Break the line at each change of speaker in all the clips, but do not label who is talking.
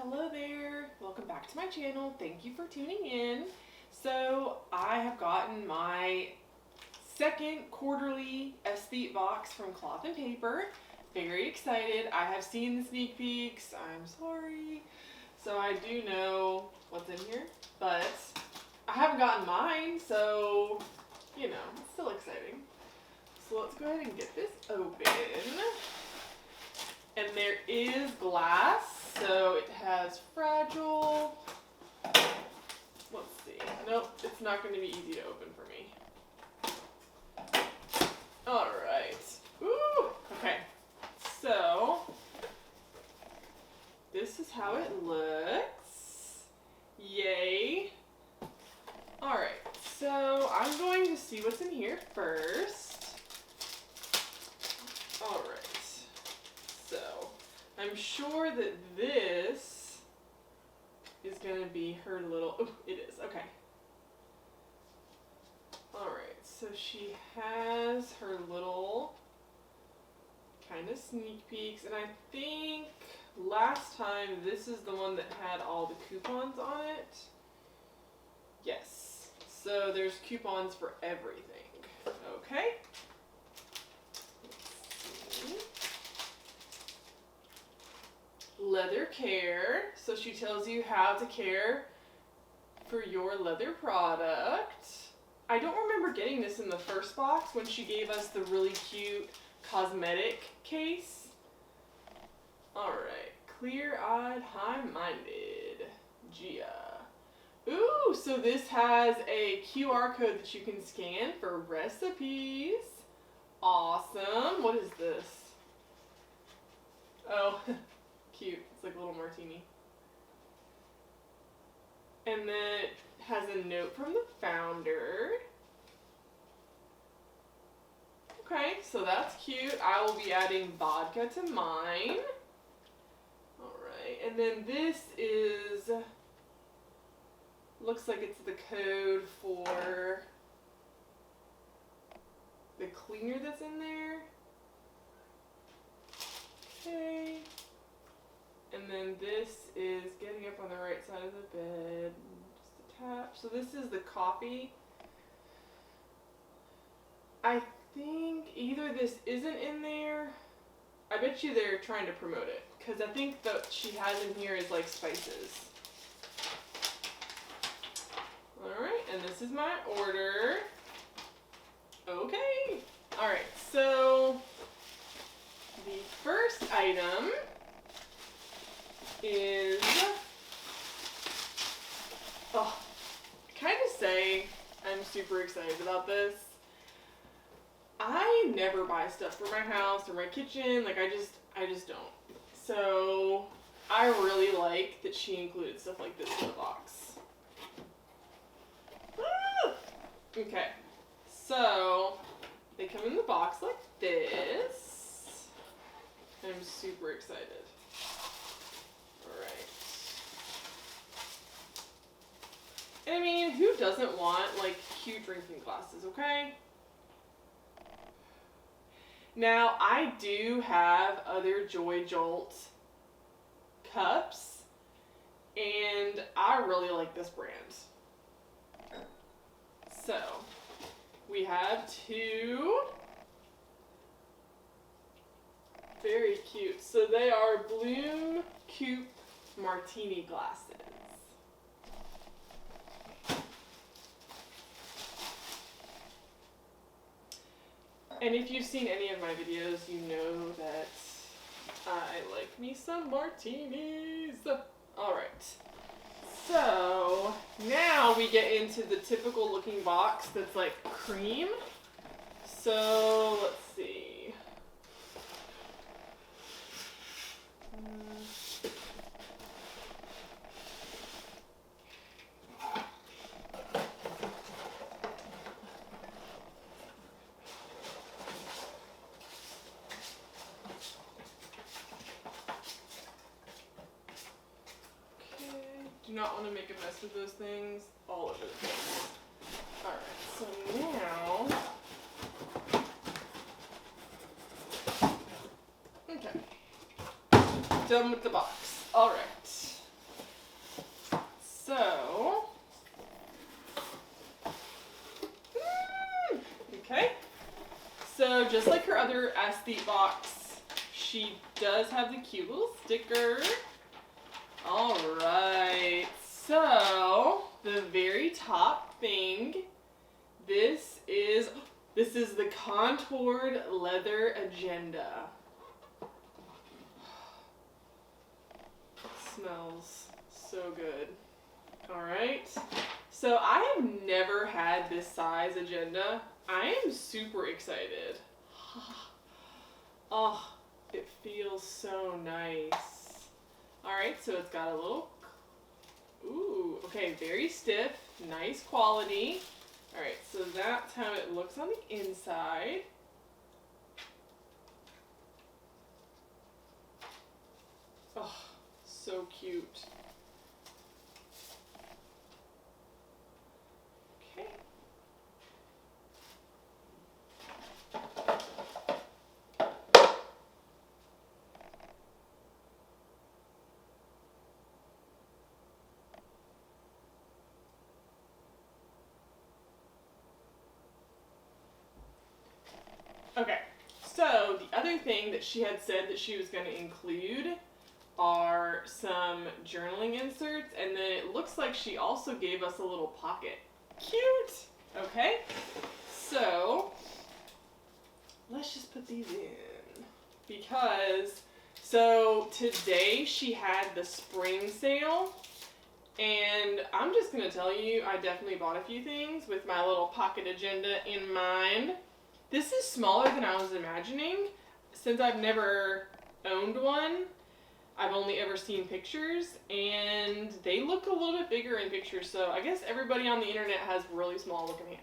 Hello there, welcome back to my channel. Thank you for tuning in. So I have gotten my second quarterly Aesthete box from Cloth and Paper. Very excited. I have seen the sneak peeks. I'm sorry. So I do know what's in here, but I haven't gotten mine, so you know, it's still exciting. So let's go ahead and get this open. And there is glass, so it has fragile. Let's see. Nope, it's not going to be easy to open for me. All right. Ooh. Okay. So this is how it looks. Yay. All right. So I'm going to see what's in here first. All right. So I'm sure that this is going to be her little, oh, it is, okay. Alright, so she has her little kind of sneak peeks, and I think last time this is the one that had all the coupons on it. Yes, so there's coupons for everything. Okay. Leather care, so she tells you how to care for your leather product. I don't remember getting this in the first box when she gave us the really cute cosmetic case. Alright, clear-eyed, high-minded, Gia. Ooh, so this has a QR code that you can scan for recipes. Awesome. What is this? Oh, cute. It's like a little martini. And then it has a note from the founder. Okay, so that's cute. I will be adding vodka to mine. Alright, and then this is, looks like it's the code for the cleaner that's in there. Okay. And then this is getting up on the right side of the bed. Just a tap. So this is the coffee. I think either this isn't in there. I bet you they're trying to promote it, because I think that she has in here is like spices. Alright, and this is my order. Okay. Alright, so the first item is, oh, I kind of say I'm super excited about this. I never buy stuff for my house or my kitchen, like I just don't. So I really like that she included stuff like this in the box. Ah! Okay, so they come in the box like this. I'm super excited. Alright. I mean, who doesn't want, like, cute drinking glasses, okay? Now, I do have other Joy Jolt cups, and I really like this brand. So, we have two. Very cute. So they are Bloom Coupe Martini glasses. And if you've seen any of my videos, you know that I like me some martinis. Alright. So now we get into the typical looking box that's like cream. So let's see. Do not want to make a mess with those things all over the place. Alright, so now, okay, done with the box. Alright, So, okay. So just like her other Aesthete box, she does have the cute little sticker. All right. So the very top thing, this is the contoured leather agenda. Smells so good. All right. So I have never had this size agenda. I am super excited. Oh, it feels so nice. All right, so it's got a little, ooh, okay, very stiff, nice quality. All right, so that's how it looks on the inside. Oh, so cute. Okay. Okay, so the other thing that she had said that she was going to include are some journaling inserts, and then it looks like she also gave us a little pocket. Cute! Okay, so let's just put these in, because so today she had the spring sale, and I'm just going to tell you, I definitely bought a few things with my little pocket agenda in mind. This is smaller than I was imagining. Since I've never owned one, I've only ever seen pictures, and they look a little bit bigger in pictures, so I guess everybody on the internet has really small looking hands.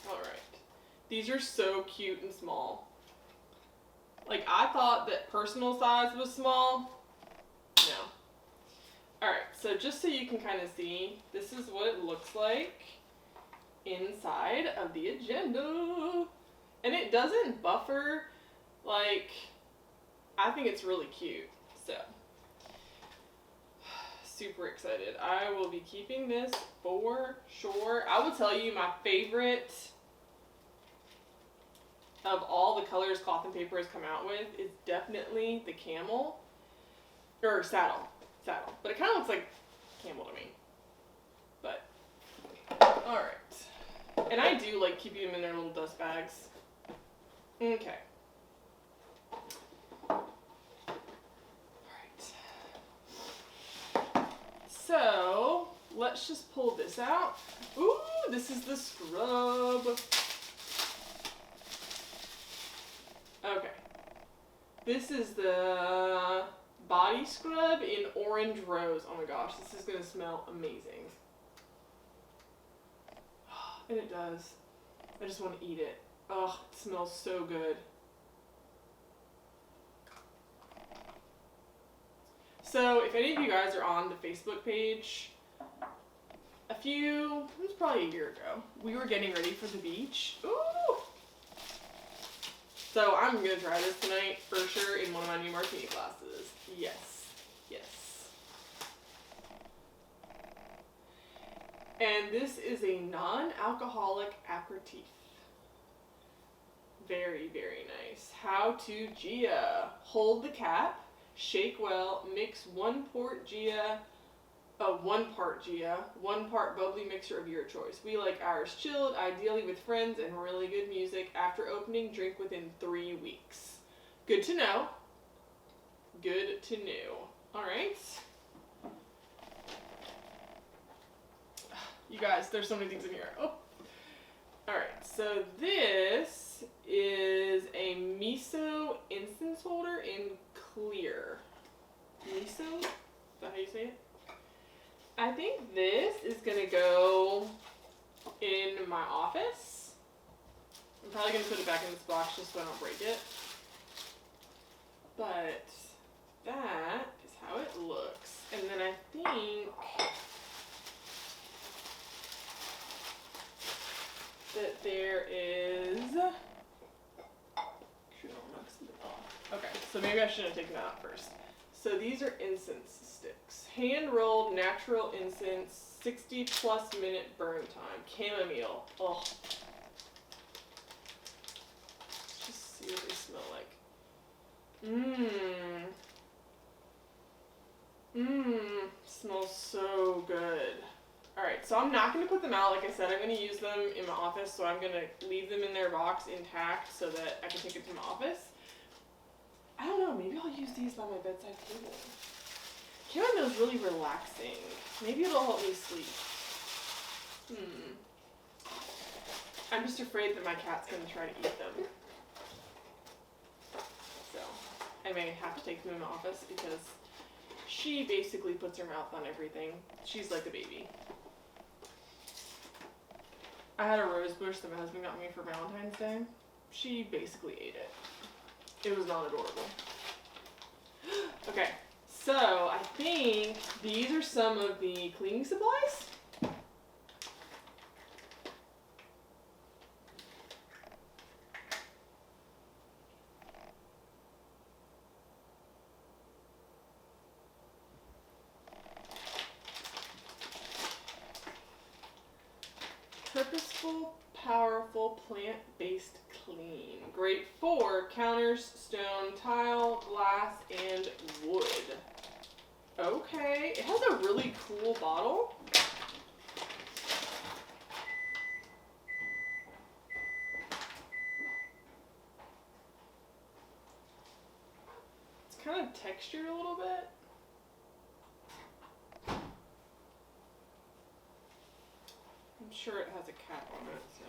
Alright. These are so cute and small. Like, I thought that personal size was small. No. Alright, so just so you can kind of see, this is what it looks like inside of the agenda. And it doesn't buffer, like, I think it's really cute. So, super excited. I will be keeping this for sure. I will tell you my favorite of all the colors Cloth and Paper has come out with is definitely the camel, or saddle. But it kind of looks like camel to me. But, alright. And I do like keeping them in their little dust bags. Okay. Alright. So, let's just pull this out. Ooh, this is the scrub. Okay. This is the body scrub in orange rose. Oh my gosh, this is going to smell amazing. And it does. I just want to eat it. Oh, it smells so good. So, if any of you guys are on the Facebook page, it was probably a year ago, we were getting ready for the beach. Ooh! So, I'm going to try this tonight for sure in one of my new martini glasses. Yes. Yes. And this is a non-alcoholic aperitif. Very, very nice. How to Gia. Hold the cap, shake well, mix one part Gia, 1 part bubbly mixer of your choice. We like ours chilled, ideally with friends and really good music. After opening, drink within 3 weeks. Good to know. Good to know. Alright. You guys, there's so many things in here. Oh. Alright, so this is a Miso incense holder in clear. Miso? Is that how you say it? I think this is going to go in my office. I'm probably going to put it back in this box just so I don't break it. But that is how it looks. And then I think that there is, shoot, I'll knock something off. Okay, so maybe I should have taken that out first. So these are incense sticks. Hand-rolled natural incense, 60+ minute burn time. Chamomile. Oh. Let's just see what they smell like. Smells so good. Alright, so I'm not going to put them out. Like I said, I'm going to use them in my office, so I'm going to leave them in their box intact so that I can take it to my office. I don't know, maybe I'll use these by my bedside table. Chamomile is really relaxing. Maybe it'll help me sleep. I'm just afraid that my cat's going to try to eat them. So, I may have to take them in my office because she basically puts her mouth on everything. She's like a baby. I had a rose bush that my husband got me for Valentine's Day. She basically ate it. It was not adorable. Okay, so I think these are some of the cleaning supplies. Purposeful, powerful, plant-based clean. Great for counters, stone, tile, glass, and wood. Okay, it has a really cool bottle. It's kind of textured a little bit. I'm sure it has a cap on it, so.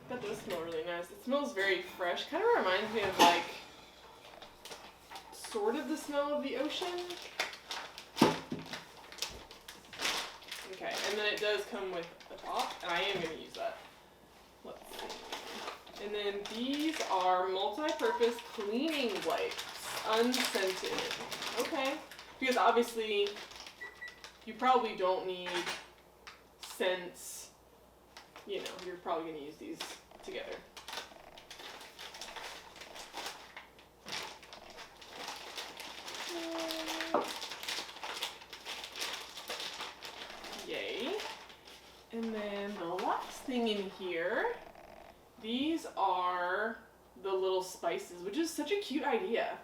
That does smell really nice. It smells very fresh. Kind of reminds me of like, sort of the smell of the ocean. Okay, and then it does come with a top, and I am going to use that. Let's see. And then these are multi-purpose cleaning wipes, unscented. Okay, because obviously you probably don't need scents. You know, you're probably going to use these together. Yay. And then the last thing in here, these are the little spices, which is such a cute idea.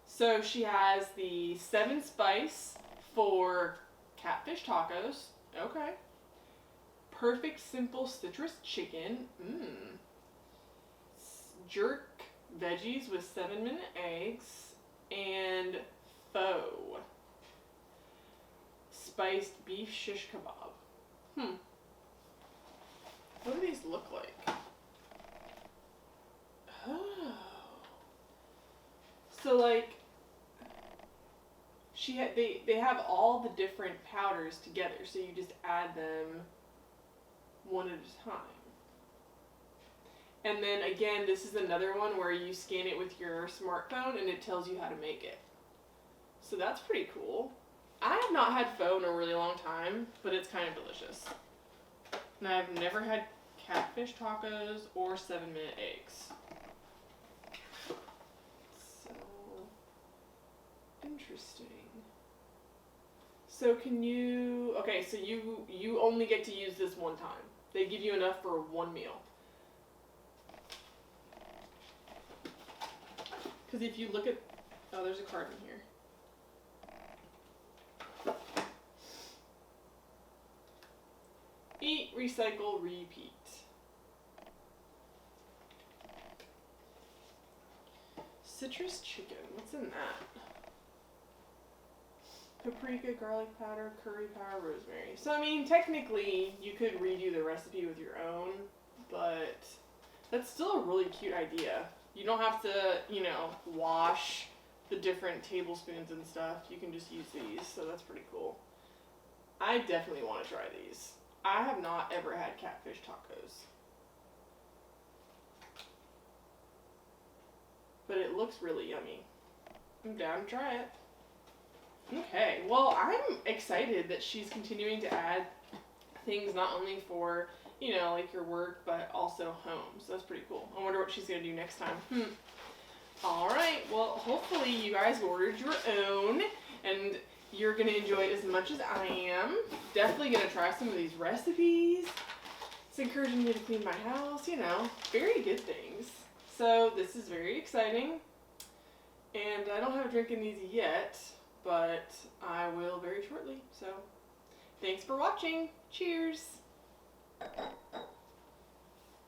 So she has the 7 spice for catfish tacos. Okay. Perfect simple citrus chicken. Jerk veggies with 7-minute eggs. And faux spiced beef shish kebab. What do these look like? Oh. So like they have all the different powders together, so you just add them one at a time. And then again, this is another one where you scan it with your smartphone and it tells you how to make it. So that's pretty cool. I have not had pho in a really long time, but it's kind of delicious. And I've never had catfish tacos or 7-minute eggs. So interesting. So can you, okay, so you only get to use this one time. They give you enough for one meal. Because if you look at, oh, there's a card in here. Eat, recycle, repeat. Citrus chicken, what's in that? Paprika, garlic powder, curry powder, rosemary. So, I mean, technically, you could redo the recipe with your own, but that's still a really cute idea. You don't have to, you know, wash the different tablespoons and stuff. You can just use these, so that's pretty cool. I definitely want to try these. I have not ever had catfish tacos. But it looks really yummy. I'm down to try it. Okay, well, I'm excited that she's continuing to add things not only for you know, like your work, but also home. So that's pretty cool. I wonder what she's gonna do next time. Alright, well, hopefully you guys ordered your own, and you're gonna enjoy it as much as I am. Definitely gonna try some of these recipes. It's encouraging me to clean my house, you know, very good things. So this is very exciting, and I don't have a drink in these yet, but I will very shortly. So thanks for watching. Cheers.